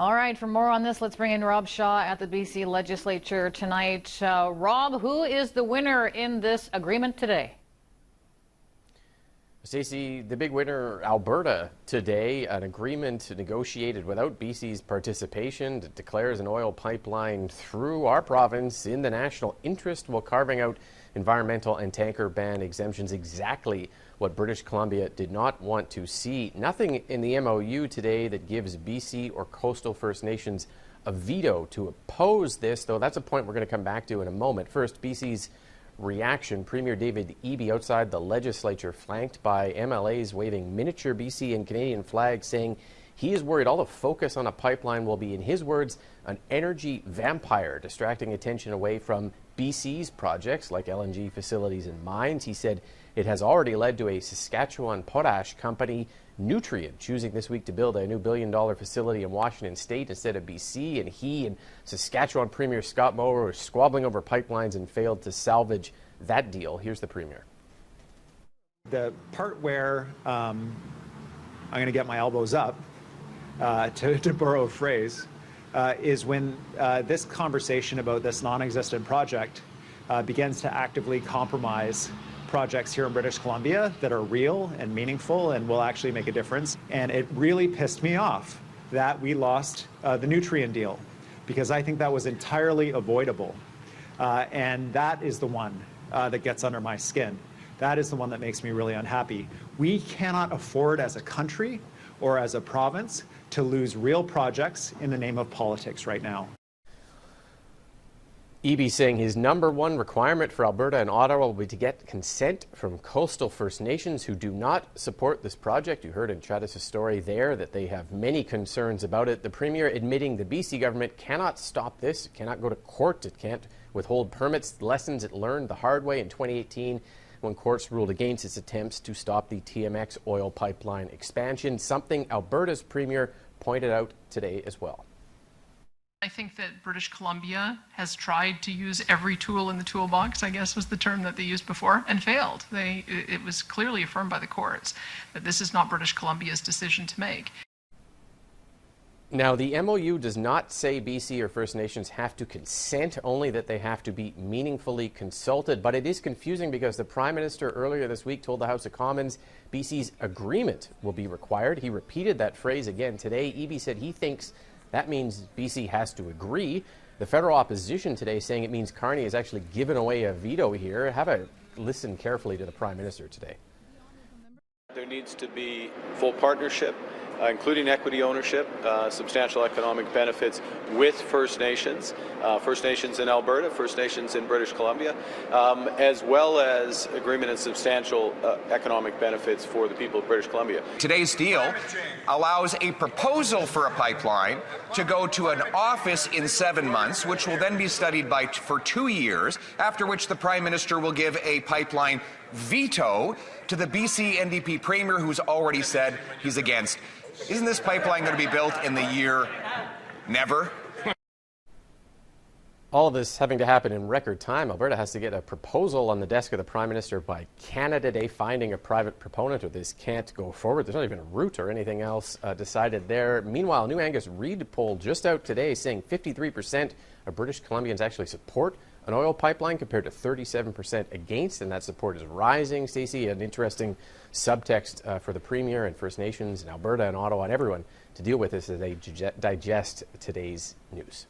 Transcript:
All right, for more on this, let's bring in Rob Shaw at the BC Legislature tonight. Rob, who is the winner in this agreement today? Stacey, the big winner, Alberta, today. An agreement negotiated without BC's participation that declares an oil pipeline through our province in the national interest while carving out environmental and tanker ban exemptions, exactly what British Columbia did not want to see. Nothing in the MOU today that gives BC or coastal First Nations a veto to oppose this, though that's a point we're going to come back to in a moment. First, BC's reaction. Premier David Eby outside the legislature, flanked by MLAs waving miniature BC and Canadian flags, saying he is worried all the focus on a pipeline will be, in his words, an energy vampire, distracting attention away from BC's projects like LNG facilities and mines. He said it has already led to a Saskatchewan potash company, Nutrien, choosing this week to build a new billion-dollar facility in Washington State instead of BC, and he and Saskatchewan Premier Scott Moe were squabbling over pipelines and failed to salvage that deal. Here's the Premier. The part where I'm going to get my elbows up, to borrow a phrase, is when this conversation about this non-existent project begins to actively compromise projects here in British Columbia that are real and meaningful and will actually make a difference. And it really pissed me off that we lost the Nutrien deal, because I think that was entirely avoidable. And that is the one that gets under my skin. That is the one that makes me really unhappy. We cannot afford as a country or as a province to lose real projects in the name of politics right now. Eby saying his number one requirement for Alberta and Ottawa will be to get consent from coastal First Nations who do not support this project. You heard in Travis' story there that they have many concerns about it. The Premier admitting the BC government cannot stop this, it cannot go to court, it can't withhold permits, lessons it learned the hard way in 2018 when courts ruled against its attempts to stop the TMX oil pipeline expansion, something Alberta's Premier pointed out today as well. I think that British Columbia has tried to use every tool in the toolbox, I guess was the term that they used before, and failed. It was clearly affirmed by the courts that this is not British Columbia's decision to make. Now, the MOU does not say BC or First Nations have to consent, only that they have to be meaningfully consulted. But it is confusing because the Prime Minister earlier this week told the House of Commons BC's agreement will be required. He repeated that phrase again today. Eby said he thinks that means BC has to agree. The federal opposition today saying it means Carney has actually given away a veto here. Have a listen carefully to the Prime Minister today. There needs to be full partnership, including equity ownership, substantial economic benefits with First Nations in Alberta, First Nations in British Columbia, as well as agreement and substantial economic benefits for the people of British Columbia. Today's deal allows a proposal for a pipeline to go to an office in 7 months, which will then be studied for 2 years, after which the Prime Minister will give a pipeline veto to the BC NDP Premier, who's already said he's against. Isn't this pipeline going to be built in the year never? All of this having to happen in record time. Alberta has to get a proposal on the desk of the Prime Minister by Canada Day, finding a private proponent, or this can't go forward. There's not even a route or anything else decided there. Meanwhile, a new Angus Reid poll just out today saying 53% of British Columbians actually support an oil pipeline compared to 37% against, and that support is rising. Stacey, an interesting subtext for the Premier and First Nations in Alberta and Ottawa and everyone to deal with this as they digest today's news.